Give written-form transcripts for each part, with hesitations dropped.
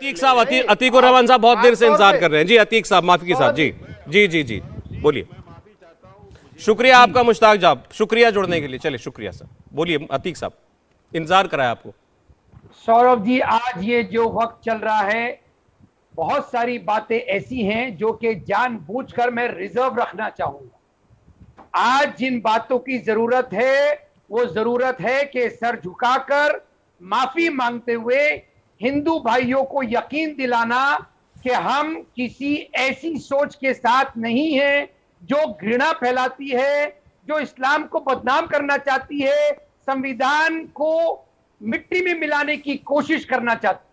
अतीक साहब, अतीकुर रहमान साहब बहुत देर से इंतजार कर रहे हैं जी। अतीक साहब माफी के साथ जी जी जी जी बोलिए। शुक्रिया आपका मुश्ताक जाब, शुक्रिया जुड़ने के लिए। चलिए शुक्रिया सर, बोलिए अतीक साहब, इंतजार कराया आपको। सौरभ जी, आज ये जो वक्त चल रहा है, बहुत सारी बातें ऐसी हैं जो कि जानबूझकर मैं रिजर्व रखना चाहूंगा। आज जिन बातों की जरूरत है वो जरूरत है कि सर झुकाकर माफी मांगते हुए हिंदू भाइयों को यकीन दिलाना कि हम किसी ऐसी सोच के साथ नहीं हैं जो घृणा फैलाती है, जो इस्लाम को बदनाम करना चाहती है, संविधान को मिट्टी में मिलाने की कोशिश करना चाहती।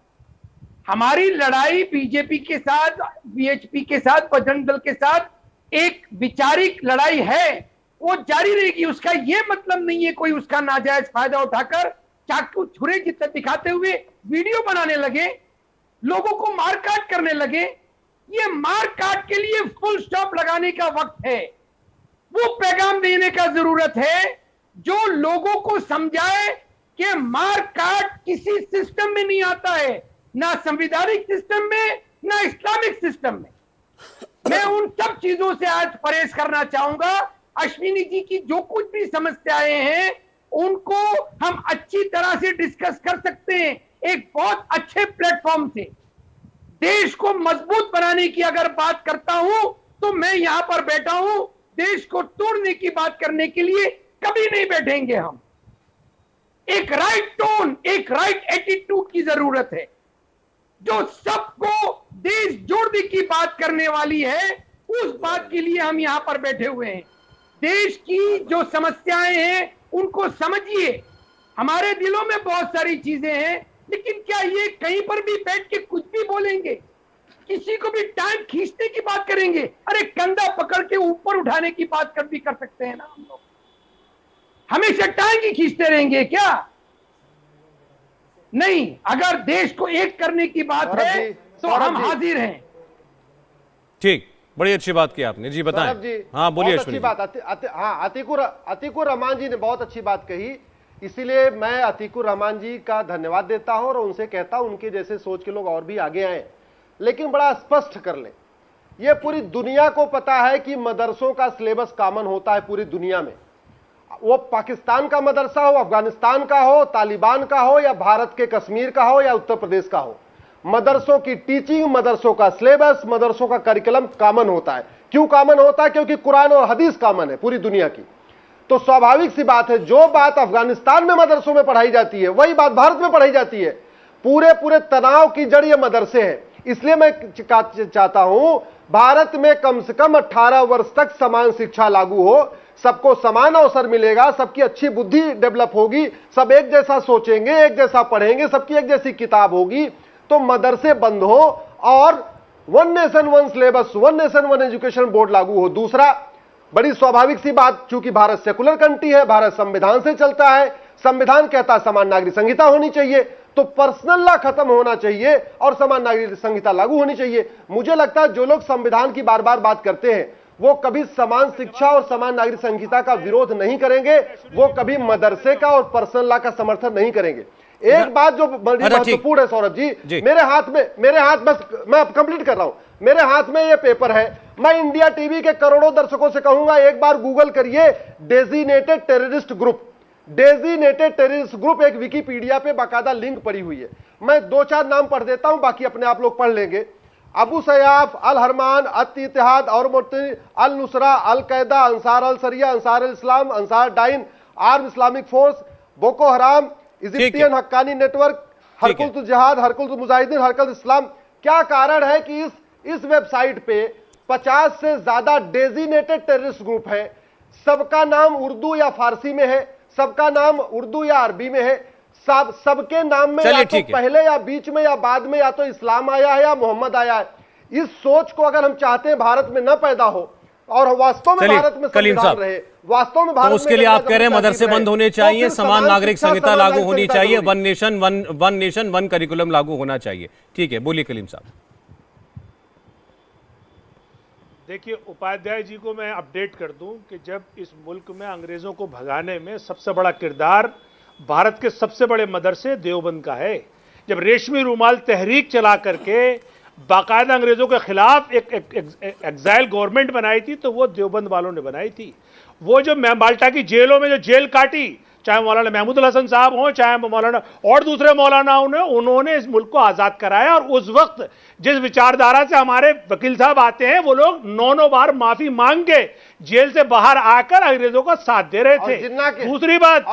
हमारी लड़ाई बीजेपी के साथ, बीएचपी के साथ, बजरंग दल के साथ एक विचारिक लड़ाई है, वो जारी रहेगी। उसका ये मतलब नहीं है कोई उसका नाजायज फायदा उठाकर चाकू छुरे जितना दिखाते हुए वीडियो बनाने लगे, लोगों को मारकाट करने लगे। ये मारकाट के लिए फुल स्टॉप लगाने का वक्त है। वो पैगाम देने का जरूरत है जो लोगों को समझाए कि मारकाट किसी सिस्टम में नहीं आता है, ना संवैधानिक सिस्टम में, ना इस्लामिक सिस्टम में। मैं उन सब चीजों से आज परहेज करना चाहूंगा। अश्विनी जी की जो कुछ भी समस्याएं हैं उनको हम अच्छी तरह से डिस्कस कर सकते हैं एक बहुत अच्छे प्लेटफॉर्म से। देश को मजबूत बनाने की अगर बात करता हूं तो मैं यहां पर बैठा हूं। देश को तोड़ने की बात करने के लिए कभी नहीं बैठेंगे हम। एक राइट टोन, एक राइट एटीट्यूड की जरूरत है जो सबको देश जोड़ने की बात करने वाली है। उस बात के लिए हम यहां पर बैठे हुए हैं। देश की जो समस्याएं हैं उनको समझिए। हमारे दिलों में बहुत सारी चीजें हैं, लेकिन क्या ये कहीं पर भी बैठ के कुछ भी बोलेंगे? किसी को भी टाइम खींचने की बात करेंगे? अरे कंधा पकड़ के ऊपर उठाने की बात भी कर सकते हैं ना हम लोग। हमेशा टाइम ही खींचते रहेंगे क्या? नहीं, अगर देश को एक करने की बात है तो हम हाजिर हैं। ठीक, बड़ी अच्छी बात की आपने जी, बताएं जी। हाँ बोलिए अच्छी बात। हाँ, अतीकुर रहमान जी ने बहुत अच्छी बात कही, इसीलिए मैं अतीकुर रहमान जी का धन्यवाद देता हूं और उनसे कहता हूं उनके जैसे सोच के लोग और भी आगे आए, लेकिन बड़ा स्पष्ट कर लें। यह पूरी दुनिया को पता है कि मदरसों का सिलेबस कॉमन होता है पूरी दुनिया में। वो पाकिस्तान का मदरसा हो, अफगानिस्तान का हो, तालिबान का हो, या भारत के कश्मीर का हो, या उत्तर प्रदेश का हो, मदरसों की टीचिंग, मदरसों का सिलेबस, मदरसों का करिकुलम कॉमन होता है। क्यों कॉमन होता है? क्योंकि कुरान और हदीस कॉमन है पूरी दुनिया की। तो स्वाभाविक सी बात है, जो बात अफगानिस्तान में मदरसों में पढ़ाई जाती है वही बात भारत में पढ़ाई जाती है। पूरे तनाव की जड़ ये मदरसे हैं। इसलिए मैं चाहता हूं भारत में कम से कम 18 वर्ष तक समान शिक्षा लागू हो, सबको समान अवसर मिलेगा, सबकी अच्छी बुद्धि डेवलप होगी, सब एक जैसा सोचेंगे, एक जैसा पढ़ेंगे, सबकी एक जैसी किताब होगी, तो मदरसे बंद हो और one nation one syllabus, one nation one education board लागू हो। दूसरा, बड़ी स्वाभाविक सी बात, चूंकि भारत सेकुलर कंट्री है, भारत संविधान से चलता है, संविधान कहता है समान नागरिक संहिता होनी चाहिए, तो पर्सनल लॉ खत्म होना चाहिए और समान नागरिक संहिता लागू होनी चाहिए। मुझे लगता है जो लोग संविधान की बार बार बात करते हैं वो कभी समान शिक्षा और समान नागरिक संहिता का विरोध नहीं करेंगे, वो कभी मदरसे का और पर्सनल लॉ का समर्थन नहीं करेंगे। एक बात जो बड़ी महत्वपूर्ण है सौरभ जी, मेरे हाथ बस मैं कंप्लीट कर रहा हूं, मेरे हाथ में ये पेपर है। मैं इंडिया टीवी के करोड़ों दर्शकों से कहूंगा एक बार गूगल करिए designated terrorist group. Designated terrorist group एक विकिपीडिया पे बाकायदा लिंक पड़ी हुई है। मैं 2-4 नाम पढ़ देता हूं, बाकी अपने आप लोग पढ़ लेंगे। अबू सयाफ, अल हरमान, अत-इत्तेहाद और अल नुसरा, अल कैदा, Ansar al Sharia, Ansar al Islam, Ansar Dine, arm Islamic force, Boko Haram, Egyptian Haqqani network, Harkatul Jihad, Harkatul Mujahideen, हरकुल इस्लाम। क्या कारण है कि इस वेबसाइट पे 50 से ज्यादा डेजिग्नेटेड टेररिस्ट ग्रुप है। सबका नाम उर्दू या फारसी में है, सबका नाम उर्दू या अरबी में है, सबके नाम में या तो पहले या बीच में या बाद में या तो इस्लाम आया है या मोहम्मद आया है। इस सोच को अगर हम चाहते हैं भारत में न पैदा हो और वास्तव में भारत में संविधान रहे, वास्तव में भारत, तो उसके लिए आप कह रहे हैं मदरसे बंद होने चाहिए, समान नागरिक संहिता लागू होनी चाहिए, वन नेशन वन करिकुलम लागू होना चाहिए। ठीक है, बोलिए कलीम साहब। देखिए, उपाध्याय जी को मैं अपडेट कर दूं कि जब इस मुल्क में अंग्रेजों को भगाने में सबसे बड़ा किरदार भारत के सबसे बड़े मदरसे देवबंद का है। जब रेशमी रुमाल तहरीक चला करके बाकायदा अंग्रेजों के खिलाफ एक एग्जाइल गवर्नमेंट बनाई थी, तो वो देवबंद वालों ने बनाई थी। वो जो माल्टा की जेलों में जो जेल काटी, चाहे मौलाना महमूद हसन साहब हों, चाहे मौलाना और दूसरे मौलाना उन्होंने इस मुल्क को आजाद कराया। और उस वक्त जिस विचारधारा से हमारे वकील साहब आते हैं, वो लोग 9 बार माफी मांग के जेल से बाहर आकर अंग्रेजों का साथ दे रहे थे। दूसरी बात,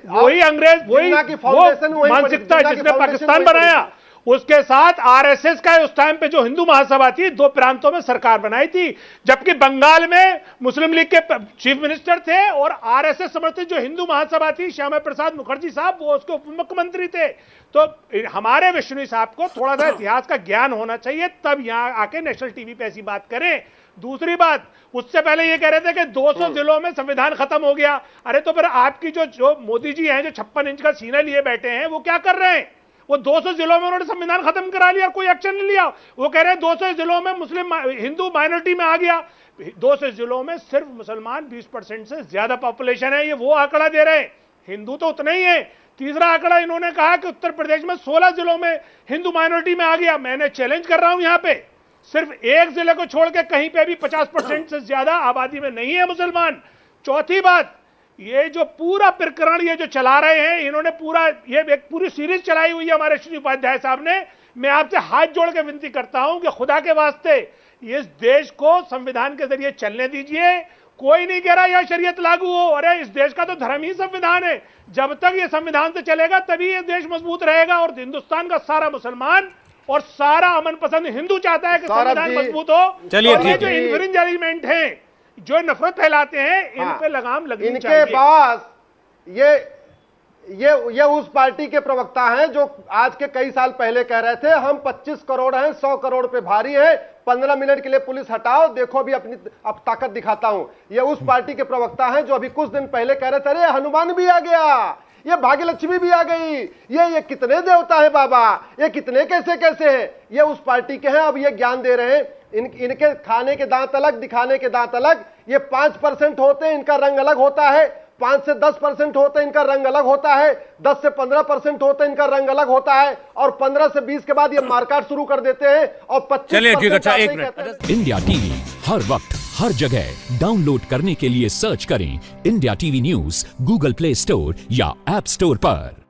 वही अंग्रेज, वही मानसिकता जिसने पाकिस्तान बनाया, उसके साथ आरएसएस का उस टाइम पे जो हिंदू महासभा थी, 2 प्रांतों में सरकार बनाई थी, जबकि बंगाल में मुस्लिम लीग के चीफ मिनिस्टर थे और आरएसएस समर्थित जो हिंदू महासभा थी, श्यामा प्रसाद मुखर्जी साहब, वो उसके उप मुख्यमंत्री थे। तो हमारे विष्णु साहब को थोड़ा सा इतिहास का ज्ञान होना चाहिए, तब यहां आके नेशनल टीवी पे ऐसी बात करें। दूसरी बात, उससे पहले ये कह रहे थे कि 200 जिलों में संविधान खत्म हो गया। अरे तो फिर आपकी जो मोदी जी हैं, जो 56 इंच का सीना लिए बैठे हैं, वो क्या कर रहे हैं? वो 200 जिलों में उन्होंने संविधान खत्म करा लिया, कोई एक्शन नहीं लिया। वो कह रहे हैं 200 जिलों में मुस्लिम हिंदू माइनॉरिटी में आ गया। 200 जिलों में सिर्फ मुसलमान 20% से ज्यादा पॉपुलेशन है, ये वो आंकड़ा दे रहे हैं। हिंदू तो उतना ही है। तीसरा आंकड़ा इन्होंने कहा कि उत्तर प्रदेश में 16 जिलों में हिंदू माइनॉरिटी में आ गया। मैंने चैलेंज कर रहा हूं, यहां पे सिर्फ एक जिले को छोड़ के कहीं पे भी 50% से ज्यादा आबादी में नहीं है मुसलमान। चौथी बात, ये जो पूरा प्रकरण ये जो चला रहे हैं, इन्होंने ये एक पूरी सीरीज चलाई हुई है हमारे श्री उपाध्याय साहब ने। मैं आपसे हाथ जोड़ के विनती करता हूं कि खुदा के वास्ते इस देश को संविधान के जरिए चलने दीजिए। कोई नहीं कह रहा यह शरीयत लागू हो, अरे इस देश का तो धर्म ही संविधान है। जब तक ये संविधान से चलेगा तभी ये देश मजबूत रहेगा। और हिंदुस्तान का सारा मुसलमान और सारा अमन पसंद हिंदू चाहता है कि संविधान मजबूत हो। चलिए, और ये ठीक जो है। इन्फ्रिंज एलिमेंट हैं, जो नफरत फैलाते हैं, इन पे लगाम लगनी इनके चाहिए। पास ये उस पार्टी के प्रवक्ता हैं जो आज के कई साल पहले कह रहे थे हम 25 करोड़ हैं, 100 करोड़ पे भारी है, 15 मिनट के लिए पुलिस हटाओ, देखो भी अपनी ताकत दिखाता हूं। ये उस पार्टी के प्रवक्ता हैं जो अभी कुछ दिन पहले कह रहे थे अरे हनुमान भी आ गया, ये भाग्यलक्ष्मी भी आ गई, ये कितने देवता है बाबा, ये कितने कैसे कैसे हैं। ये उस पार्टी के हैं। अब ये ज्ञान दे रहे हैं। इनके खाने के दांत अलग, दिखाने के दांत अलग। ये 5% होते हैं, इनका रंग अलग होता है। 5 से 10% होते हैं, इनका रंग अलग होता है। 10 से 15% होते हैं, इनका रंग अलग होता है। और 15 से 20 के बाद ये मार्काट शुरू कर देते हैं। और 25 चलिए ठीक है, अच्छा एक मिनट। इंडिया टीवी हर वक्त हर जगह डाउनलोड करने के लिए सर्च करें India TV news Google play store या ऐप स्टोर पर।